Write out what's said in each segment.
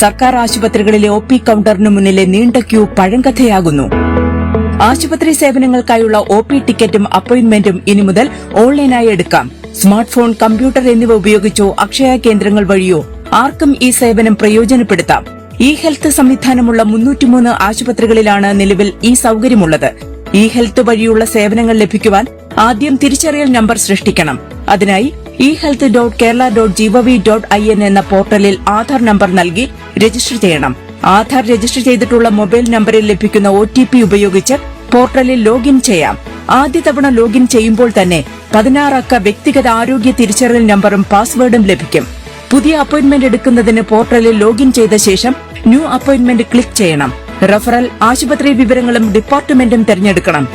സർക്കാർ ആശുപത്രികളിലെ ഒ.പി. കൌണ്ടറിനു മുന്നിലെ നീണ്ട ക്യൂ പഴങ്കഥയാകുന്നു. ആശുപത്രി സേവനങ്ങൾക്കായുള്ള ഒ.പി. ടിക്കറ്റും അപ്പോയിന്റ്മെന്റും ഇനി മുതൽ ഓൺലൈനായി എടുക്കാം. സ്മാർട്ട് ഫോൺ, കമ്പ്യൂട്ടർ എന്നിവ ഉപയോഗിച്ചോ അക്ഷയ കേന്ദ്രങ്ങൾ വഴിയോ ആർക്കും ഈ സേവനം പ്രയോജനപ്പെടുത്താം. ഇ ഹെൽത്ത് സംവിധാനമുള്ള 303 ആശുപത്രികളിലാണ് നിലവിൽ ഈ സൌകര്യമുള്ളത്. ഇ ഹെൽത്ത് വഴിയുള്ള സേവനങ്ങൾ ലഭിക്കുവാൻ ആദ്യം തിരിച്ചറിയൽ നമ്പർ സൃഷ്ടിക്കണം. അതിനായി ehealth.kerala.gov.in എന്ന പോർട്ടലിൽ ആധാർ നമ്പർ നൽകി രജിസ്റ്റർ ചെയ്യണം. ആധാർ രജിസ്റ്റർ ചെയ്തിട്ടുള്ള മൊബൈൽ നമ്പറിൽ ലഭിക്കുന്ന OTP ഉപയോഗിച്ച് പോർട്ടലിൽ ലോഗിൻ ചെയ്യാം. ആദ്യ തവണ ലോഗിൻ ചെയ്യുമ്പോൾ തന്നെ 16 അക്ക വ്യക്തിഗത ആരോഗ്യ തിരിച്ചറിയൽ നമ്പറും പാസ്വേഡും ലഭിക്കും. പുതിയ അപ്പോയിന്റ്മെന്റ് എടുക്കുന്നതിന് പോർട്ടലിൽ ലോഗിൻ ചെയ്ത ശേഷം ന്യൂ അപ്പോയിന്റ്മെന്റ് ക്ലിക്ക് ചെയ്യണം. റഫറൽ, ആശുപത്രി വിവരങ്ങളും ഡിപ്പാർട്ട്മെന്റും തിരഞ്ഞെടുക്കണം.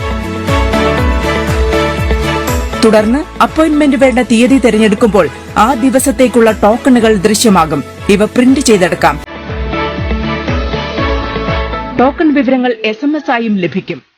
തുടർന്ന് അപ്പോയിന്റ്മെന്റ് വേണ്ട തീയതി തിരഞ്ഞെടുക്കുമ്പോൾ ആ ദിവസത്തേക്കുള്ള ടോക്കണുകൾ ദൃശ്യമാകും. ഇവ പ്രിന്റ് ചെയ്തെടുക്കാം. ടോക്കൺ വിവരങ്ങൾ SMS ആയും ലഭിക്കും.